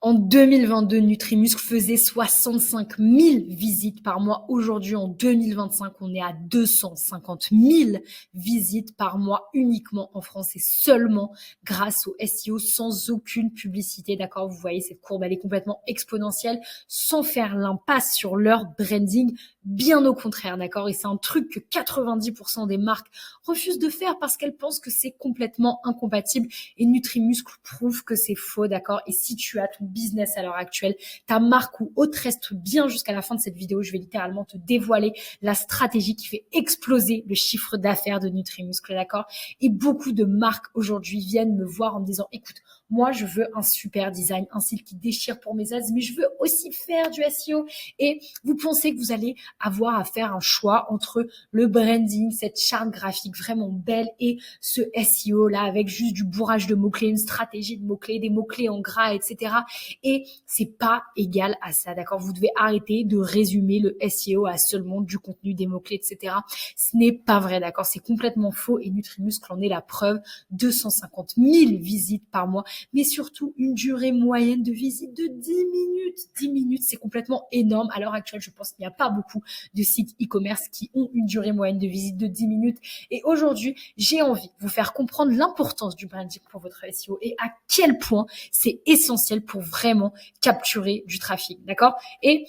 En 2022, Nutrimuscle faisait 65 000 visites par mois. Aujourd'hui, en 2025, on est à 250 000 visites par mois uniquement en France et seulement grâce au SEO sans aucune publicité. D'accord? Vous voyez, cette courbe, elle est complètement exponentielle sans faire l'impasse sur leur branding. Bien au contraire, d'accord? Et c'est un truc que 90% des marques refusent de faire parce qu'elles pensent que c'est complètement incompatible. Et Nutrimuscle prouve que c'est faux, d'accord? Et si tu as ton business à l'heure actuelle, ta marque ou autre, reste bien jusqu'à la fin de cette vidéo. Je vais littéralement te dévoiler la stratégie qui fait exploser le chiffre d'affaires de Nutrimuscle, d'accord? Et beaucoup de marques aujourd'hui viennent me voir en me disant, écoute, moi, je veux un super design, un site qui déchire pour mes ads, mais je veux aussi faire du SEO. Et vous pensez que vous allez avoir à faire un choix entre le branding, cette charte graphique vraiment belle et ce SEO là avec juste du bourrage de mots-clés, une stratégie de mots-clés, des mots-clés en gras, etc. Et c'est pas égal à ça, d'accord? Vous devez arrêter de résumer le SEO à seulement du contenu, des mots-clés, etc. Ce n'est pas vrai, d'accord? C'est complètement faux et Nutrimuscle en est la preuve. 250 000 visites par mois, mais surtout une durée moyenne de visite de 10 minutes. 10 minutes, c'est complètement énorme. À l'heure actuelle, je pense qu'il n'y a pas beaucoup de sites e-commerce qui ont une durée moyenne de visite de 10 minutes. Et aujourd'hui, j'ai envie de vous faire comprendre l'importance du branding pour votre SEO et à quel point c'est essentiel pour vraiment capturer du trafic, d'accord? Et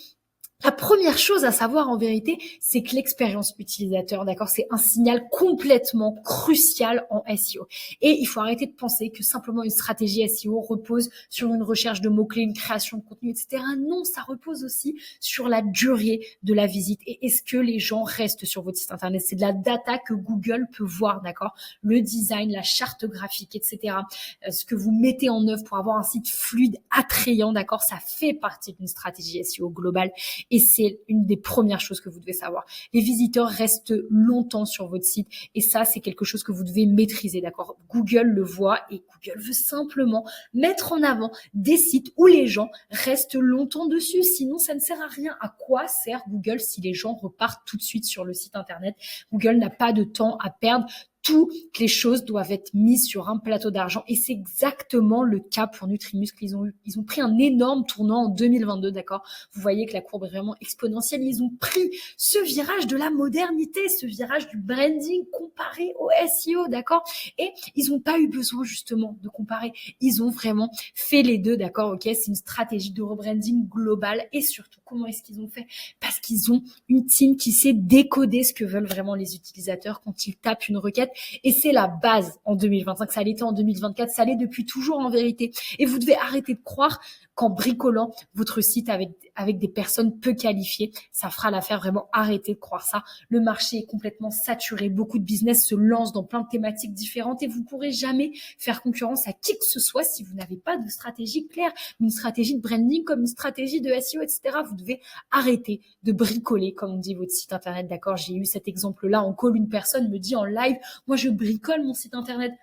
la première chose à savoir en vérité, c'est que l'expérience utilisateur, d'accord, c'est un signal complètement crucial en SEO. Et il faut arrêter de penser que simplement une stratégie SEO repose sur une recherche de mots-clés, une création de contenu, etc. Non, ça repose aussi sur la durée de la visite. Et est-ce que les gens restent sur votre site internet? C'est de la data que Google peut voir, d'accord? Le design, la charte graphique, etc. Ce que vous mettez en œuvre pour avoir un site fluide, attrayant, d'accord? Ça fait partie d'une stratégie SEO globale. Et c'est une des premières choses que vous devez savoir. Les visiteurs restent longtemps sur votre site et ça, c'est quelque chose que vous devez maîtriser, d'accord? Google le voit et Google veut simplement mettre en avant des sites où les gens restent longtemps dessus. Sinon, ça ne sert à rien. À quoi sert Google si les gens repartent tout de suite sur le site internet? Google n'a pas de temps à perdre. Toutes les choses doivent être mises sur un plateau d'argent et c'est exactement le cas pour Nutrimuscle. Ils ont pris un énorme tournant en 2022, d'accord? Vous voyez que la courbe est vraiment exponentielle. Ils ont pris ce virage de la modernité, ce virage du branding comparé au SEO, d'accord? Et ils n'ont pas eu besoin justement de comparer. Ils ont vraiment fait les deux, d'accord? Ok, c'est une stratégie de rebranding globale et surtout, comment est-ce qu'ils ont fait? Parce qu'ils ont une team qui sait décoder ce que veulent vraiment les utilisateurs quand ils tapent une requête. Et c'est la base en 2025. Ça l'était en 2024, ça l'est depuis toujours en vérité. Et vous devez arrêter de croire qu'en bricolant votre site avec des personnes peu qualifiées, ça fera l'affaire. Vraiment, arrêtez de croire ça. Le marché est complètement saturé. Beaucoup de business se lancent dans plein de thématiques différentes et vous ne pourrez jamais faire concurrence à qui que ce soit si vous n'avez pas de stratégie claire, une stratégie de branding comme une stratégie de SEO, etc. Vous devez arrêter de bricoler, comme on dit, votre site internet. D'accord? J'ai eu cet exemple-là en call. Une personne me dit en live, moi, je bricole mon site internet.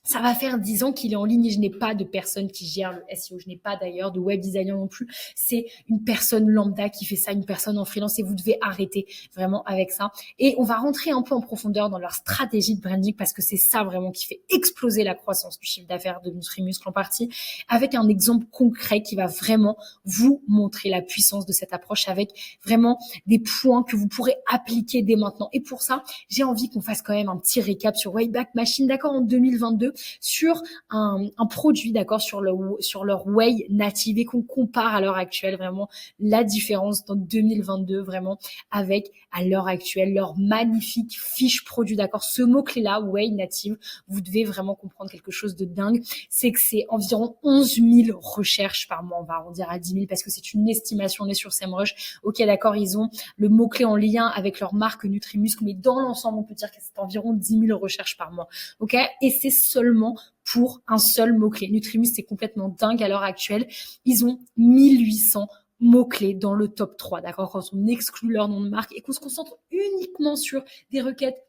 Ça va faire 10 ans qu'il est en ligne et je n'ai pas de personne qui gère le SEO. Je n'ai pas d'ailleurs de web designer non plus. C'est une personne lambda qui fait ça, une personne en freelance et vous devez arrêter vraiment avec ça. Et on va rentrer un peu en profondeur dans leur stratégie de branding parce que c'est ça vraiment qui fait exploser la croissance du chiffre d'affaires de Nutrimuscle en partie avec un exemple concret qui va vraiment vous montrer la puissance de cette approche avec vraiment des points que vous pourrez appliquer dès maintenant. Et pour ça, j'ai envie qu'on fasse quand même un petit récap sur Wayback Machine, d'accord, en 2022 sur un produit, d'accord, sur leur Way native et qu'on compare à l'heure actuelle vraiment la différence dans 2022 vraiment avec à l'heure actuelle leur magnifique fiche produit, d'accord. Ce mot-clé-là, Way native, vous devez vraiment comprendre quelque chose de dingue, c'est que c'est environ 11 000 recherches par mois, on va arrondir à 10 000 parce que c'est une estimation, on est sur SEMrush. Ok, d'accord, ils ont le mot-clé en lien avec leur marque Nutrimuscle, mais dans l'ensemble, on peut dire que c'est environ 10 000 recherches par mois. Ok, et c'est seulement pour un seul mot-clé. Nutrimuscle, c'est complètement dingue à l'heure actuelle. Ils ont 1800 mots-clés dans le top 3, d'accord, quand on exclut leur nom de marque et qu'on se concentre uniquement sur des requêtes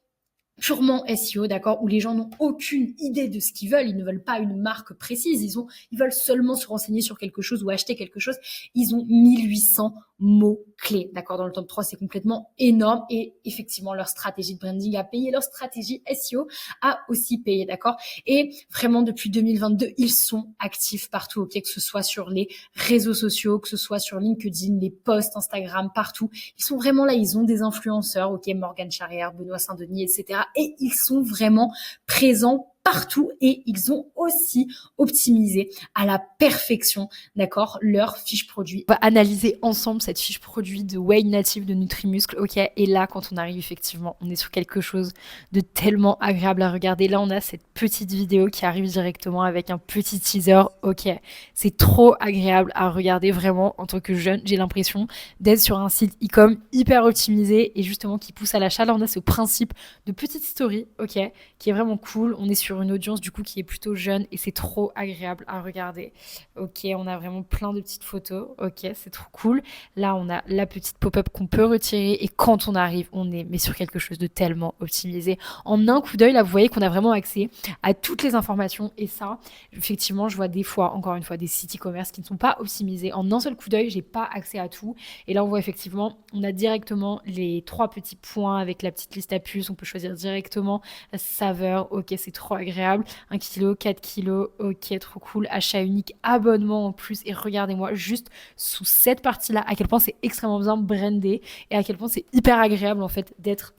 purement SEO, d'accord, où les gens n'ont aucune idée de ce qu'ils veulent, ils ne veulent pas une marque précise, ils veulent seulement se renseigner sur quelque chose ou acheter quelque chose. Ils ont 1800 mots-clés, d'accord, dans le top 3, c'est complètement énorme et effectivement, leur stratégie de branding a payé, leur stratégie SEO a aussi payé, d'accord. Et vraiment, depuis 2022, ils sont actifs partout, ok, que ce soit sur les réseaux sociaux, que ce soit sur LinkedIn, les posts Instagram, partout. Ils sont vraiment là, ils ont des influenceurs, ok, Morgane Charrière, Benoît Saint-Denis, etc. Et ils sont vraiment présents partout et ils ont aussi optimisé à la perfection, d'accord, leur fiche produit. On va analyser ensemble cette fiche produit de Whey Native de Nutrimuscle, ok, et là, quand on arrive effectivement, on est sur quelque chose de tellement agréable à regarder. Là, on a cette petite vidéo qui arrive directement avec un petit teaser, ok, c'est trop agréable à regarder vraiment en tant que jeune, j'ai l'impression d'être sur un site e-com hyper optimisé et justement qui pousse à l'achat. Là, on a ce principe de petite story, ok, qui est vraiment cool. On est sur une audience du coup qui est plutôt jeune et c'est trop agréable à regarder. Ok, on a vraiment plein de petites photos, ok, c'est trop cool. Là, on a la petite pop-up qu'on peut retirer et quand on arrive, on est mais sur quelque chose de tellement optimisé. En un coup d'œil, là, vous voyez qu'on a vraiment accès à toutes les informations et ça, effectivement, je vois des fois, encore une fois, des sites e-commerce qui ne sont pas optimisés. En un seul coup d'œil, j'ai pas accès à tout. Et là, on voit effectivement, on a directement les 3 petits points avec la petite liste à puces. On peut choisir directement la saveur. Ok, c'est trop agréable. 1 kg, 4 kilos. Ok, trop cool. Achat unique, abonnement en plus. Et regardez-moi juste sous cette partie-là, à quel point c'est extrêmement bien brandé et à quel point c'est hyper agréable en fait d'être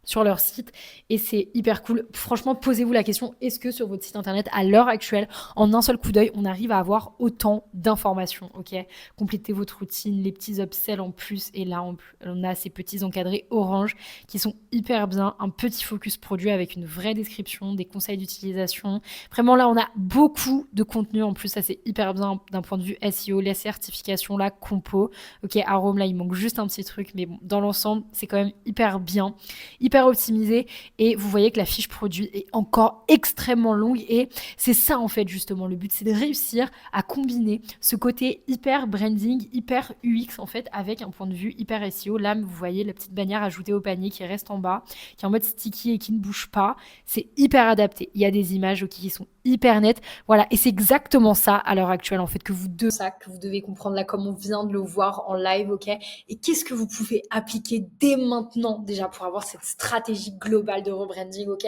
sur leur site et c'est hyper cool. Franchement, posez-vous la question, est-ce que sur votre site internet, à l'heure actuelle, en un seul coup d'œil, on arrive à avoir autant d'informations, ok? Complétez votre routine, les petits upsells en plus, et là, on a ces petits encadrés orange qui sont hyper bien, un petit focus produit avec une vraie description, des conseils d'utilisation. Vraiment, là, on a beaucoup de contenu en plus, ça c'est hyper bien d'un point de vue SEO, les certifications, la compo, ok, arôme, là, il manque juste un petit truc, mais bon, dans l'ensemble, c'est quand même hyper bien, hyper optimisé et vous voyez que la fiche produit est encore extrêmement longue et c'est ça en fait justement le but, c'est de réussir à combiner ce côté hyper branding, hyper UX en fait avec un point de vue hyper SEO. Là vous voyez la petite bannière ajoutée au panier qui reste en bas, qui est en mode sticky et qui ne bouge pas, c'est hyper adapté. Il y a des images qui sont hyper nettes, voilà, et c'est exactement ça à l'heure actuelle en fait que vous devez comprendre là comme on vient de le voir en live, ok, et qu'est-ce que vous pouvez appliquer dès maintenant déjà pour avoir cette stratégie globale de rebranding, ok?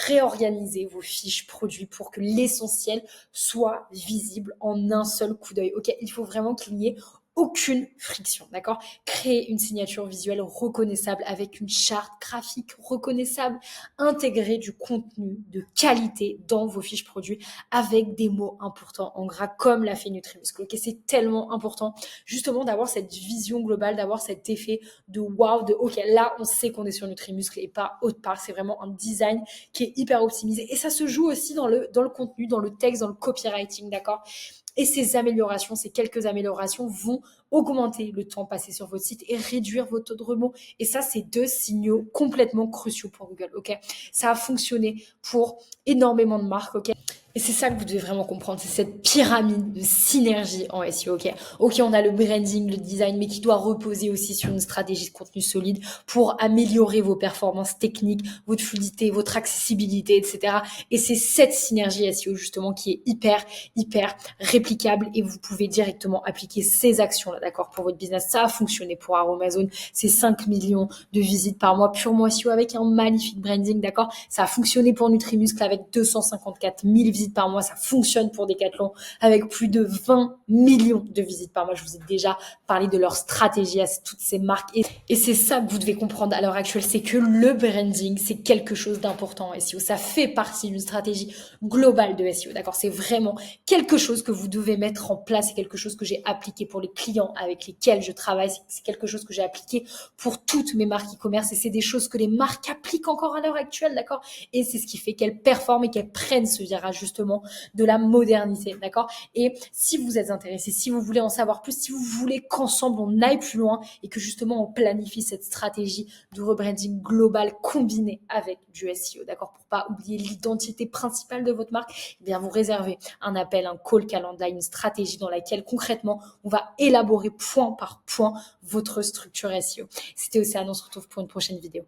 Réorganisez vos fiches produits pour que l'essentiel soit visible en un seul coup d'œil, ok? Il faut vraiment qu'il n'y ait aucune friction, d'accord? Créer une signature visuelle reconnaissable avec une charte graphique reconnaissable, intégrer du contenu de qualité dans vos fiches produits avec des mots importants en gras comme l'a fait Nutrimuscle, ok? C'est tellement important justement d'avoir cette vision globale, d'avoir cet effet de wow, de ok, là on sait qu'on est sur Nutrimuscle et pas autre part. C'est vraiment un design qui est hyper optimisé et ça se joue aussi dans le contenu, dans le texte, dans le copywriting, d'accord? Et ces améliorations, ces quelques améliorations vont augmenter le temps passé sur votre site et réduire votre taux de remot. Et ça, c'est 2 signaux complètement cruciaux pour Google, ok? Ça a fonctionné pour énormément de marques, ok? Et c'est ça que vous devez vraiment comprendre, c'est cette pyramide de synergie en SEO, ok? Ok, on a le branding, le design, mais qui doit reposer aussi sur une stratégie de contenu solide pour améliorer vos performances techniques, votre fluidité, votre accessibilité, etc. Et c'est cette synergie SEO justement qui est hyper réplicable et vous pouvez directement appliquer ces actions-là, d'accord, pour votre business. Ça a fonctionné pour Aromazone, c'est 5 millions de visites par mois purement SEO avec un magnifique branding, d'accord? Ça a fonctionné pour Nutrimuscle avec 254 000 visites par mois, ça fonctionne pour Decathlon avec plus de 20 millions de visites par mois. Je vous ai déjà parlé de leur stratégie à toutes ces marques et c'est ça que vous devez comprendre à l'heure actuelle, c'est que le branding, c'est quelque chose d'important en SEO. Ça fait partie d'une stratégie globale de SEO, d'accord? C'est vraiment quelque chose que vous devez mettre en place, c'est quelque chose que j'ai appliqué pour les clients avec lesquels je travaille, c'est quelque chose que j'ai appliqué pour toutes mes marques e-commerce et c'est des choses que les marques appliquent encore à l'heure actuelle, d'accord? Et c'est ce qui fait qu'elles performent et qu'elles prennent ce virage justement de la modernité, d'accord? Et si vous êtes intéressé, si vous voulez en savoir plus, si vous voulez qu'ensemble on aille plus loin et que justement on planifie cette stratégie de rebranding global combinée avec du SEO, d'accord? Pour pas oublier l'identité principale de votre marque, eh bien vous réservez un appel, un call calendar, une stratégie dans laquelle concrètement on va élaborer point par point votre structure SEO. C'était Océane, on se retrouve pour une prochaine vidéo.